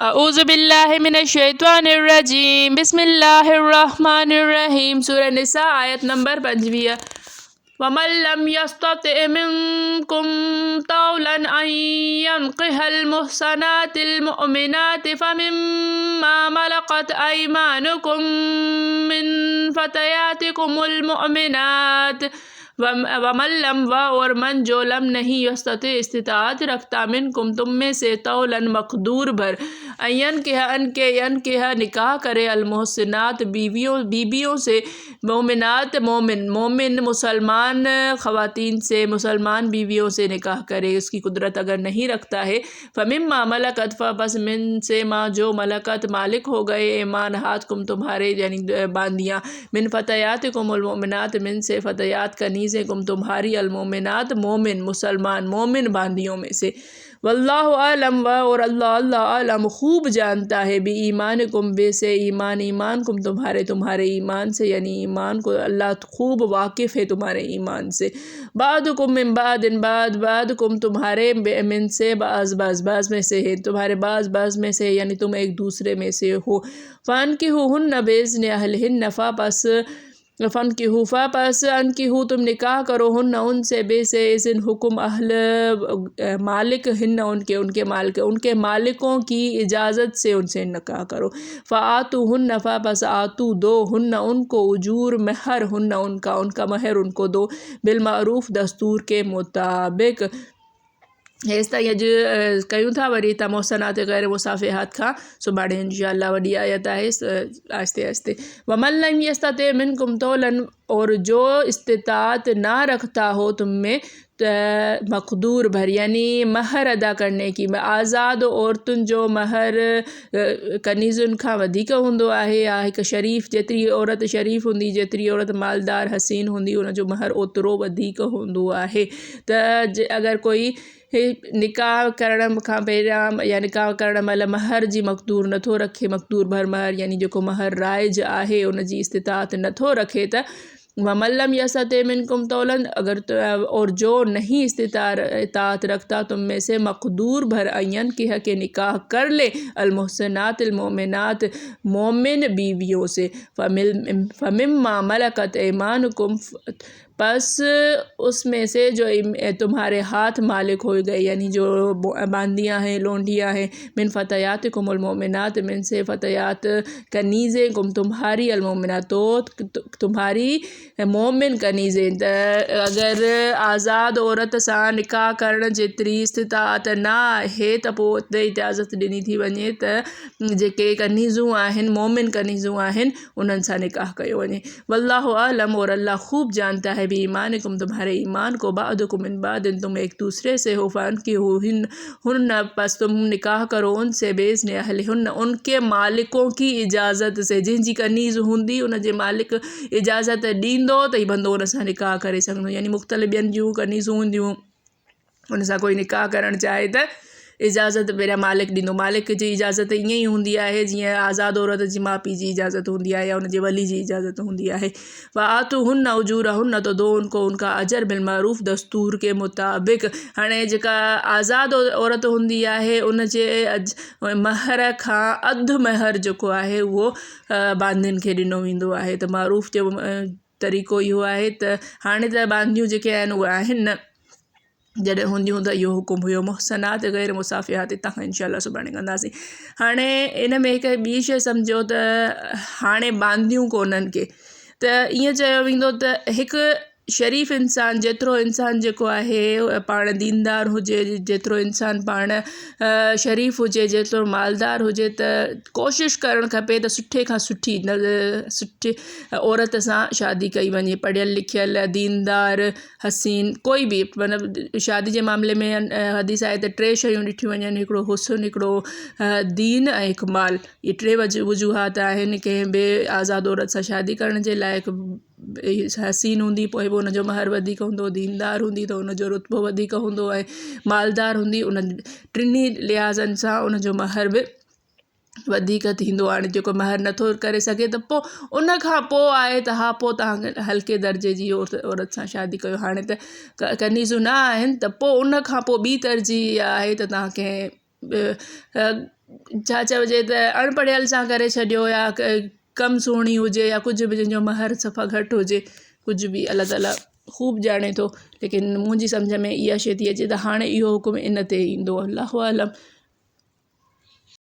اعوذ باللہ من الشیطان الرجیم بسم اللہ الرحمن الرحیم سورہ نساء آیت نمبر 25 وَمَن لَّمْ يَسْتَطِعْ مِنكُمْ طَوْلًا أَن يَنكِحَ الْمُحْصَنَاتِ الْمُؤْمِنَاتِ فَمِمَّا مَلَكَتْ أَيْمَانُكُم مِّن فَتَيَاتِكُمُ الْمُؤْمِنَاتِ وَمَن لَّمْ اور من جو لم نہیں یستطع استطاعت رکھتا منکم تم میں سے طولاً مقدور بھر ینکح نکاح کرے المحسنات بیویوں سے مومنات مومن مسلمان خواتین سے مسلمان بیویوں سے نکاح کرے اس کی قدرت اگر نہیں رکھتا ہے فمما ملکت بس من سے ما جو ملکت مالک ہو گئے ایمان ہاتھکم تمہارے یعنی باندیاں من فتیاتکم المؤمنات من سے فتیات کنیزیں کم تمہاری المؤمنات مومن مسلمان مومن باندیوں میں سے واللہ عالم اور اللہ عالم خوب جانتا ہے بی ایمانکم بے سے ایمان کم تمہارے ایمان سے یعنی ایمان کو اللہ خوب واقف ہے تمہارے ایمان سے بعضکم من بعضکم تمہارے من سے بعض میں سے ہے تمہارے بعض میں سے یعنی تم ایک دوسرے میں سے ہو فانکحوہن بإذن اہلہن پس انکحو تم نکاح کرو ہن ان سے بے سے اذن حکم اہل مالک ہن ان کے مالکوں کی اجازت سے ان سے نکاح کرو فآتوہن پس آتو دو ہن ان کو اجور مہر ہن ان کا مہر ان کو دو بالمعروف دستور کے مطابق یہ کیوں تھا وری تا محسنات غیر مصافحات کھا سباڑے انشاءاللہ وڈی آیت ہے آہستے آہستے وَمَن لَّمْ يَسْتَطِعْ مِنكُمْ طَوْلًا اور جو استطاعت نہ رکھتا ہو تم میں مقدور بھر یعنی مہر ادا کرنے کی آزاد عورتن جو مہر کنیزن کھا ودیک ہوندو ہے یا ایک شریف جتری عورت شریف ہوندی جتری عورت مالدار حسین ہوندی ان جو مہر اوترو ودیک ہوندو ہے اگر کوئی نکاح کرن کھاں پہریاں یا نکاح کرن مل مہر جی مقدور نتھو رکھے مقدور بھر مہر یعنی جو مہر رائج ہے ان جی استطاعت نتھو رکھے تا وَمَن لَّمْ يَسْتَطِعْ مِنكُمْ طَوْلًا اگر اور جو نہیں استطاعت رکھتا تم میں سے مقدور بھر ینکح کے نکاح کر لے المحسنات المؤمنات مومن بیویوں سے فَمِمَّا مَلَكَتْ أَيْمَانُكُمْ پس اس میں سے جو تمہارے ہاتھ مالک ہو گئے یعنی جو باندیاں ہیں لونڈیاں ہیں من فتیاتکم المؤمنات من سے فتیات کنیزیں کم تمہاری المؤمنات تو تمہاری مومن کنیزیں اگر آزاد عورت سا نکاح کرن جتری استطاعت نہ ہے تو پوء اجازت ڈنی تھی ونے تو جے کنیزوں آہن مومن کنیزوں آہن انہن سا نکاح کیو ونے واللہ عالم اور اللہ خوب جانتا ہے بھی ایمانکم تمہارے ایمان کو بعدکم من بعد تم ایک دوسرے سے ہو فانکحوہن پس تم نکاح کرو ان سے بإذن اہلہن ان کے مالکوں کی اجازت سے جن جی کنیز ہوندی ان جے مالک اجازت ڈیندو تو بندو ان سا نکاح کرے سگھنو یعنی مختلف ॿियनि جूं کنیزوں ہوندیوں ان سا کوئی نکاح کرن چاہے تو اجازت پہریا مالک ڈیندو مالک جی اجازت ईअं ई हूंदी आहे जीअं आज़ाद औरत जी माउ पीउ जी इजाज़त हूंदी आहे या उन जे वली जी इजाज़त हूंदी आहे वआतूहुन उजूरहुन तो दो उनको उनका अजर बिलमारूफ दस्तूर के मुताबिक़ हाणे जेका आज़ाद औरत हूंदी आहे उन जे महर खां अधु महर जेको आहे उहो बांदियुनि खे ॾिनो वेंदो आहे त मारूफ़ जो तरीक़ो इहो आहे त हाणे त बांदियूं जेके आहिनि उहे आहिनि न जॾहिं हूंदियूं त इहो हुकुम हुयो मुहसनात गैर मुसाफ़िहात हितां खां इंशाअल्लाह सुभाणे कंदासीं हाणे इन में हिकु ॿी शइ सम्झो त हाणे बांदियूं कोन्हनि के त ईअं चयो वेंदो त हिकु शरीफ़ इंसान जेतिरो इंसान जेको आहे पाण दीनदार हुजे जेतिरो इंसान पाण शरीफ़ हुजे जेतिरो मालदार हुजे त कोशिशि करणु खपे त सुठे खां सुठी सुठी औरत सां शादी कई वञे पढ़ियल लिखियल दीनदार हसीन कोई बि मतिलबु शादी जे मामले में हदीस आहे त 3 शयूं ॾिठियूं वञनि हिकिड़ो हुस्न हिकिड़ो दीन ऐं हिकु माल इहे 3 वजूहात आहिनि कंहिं बि आज़ाद औरत सां शादी करण जे लाइ हसीन हूंदी पोइ बि उनजो महर वधीक हूंदो दीनदार हूंदी त उनजो रुतबो वधीक हूंदो ऐं मालदार हूंदी उन टिनी लिहाज़नि सां उनजो महर बि वधीक थींदो हाणे जेको महर नथो करे सघे त पोइ उन खां पोइ आहे त हा पोइ तव्हां हल्के दर्जे जी औरत सां शादी कयो हाणे त कनीज़ूं न आहिनि त पोइ उन खां पोइ ॿी तरजीह आहे त तव्हां कंहिं छा चइजे त अणपढ़ियल सां करे छॾियो या कमु सुहिणी हुजे या कुझु बि जंहिंजो महर सफ़ा घटि हुजे, कुझु बि अलाह ताला ख़ूब ॼाणे थो। लेकिन मुंहिंजी सम्झ में इहा शइ थी अचे त हाणे इहो हुकुम इन ते ईंदो, अलाहु आलम।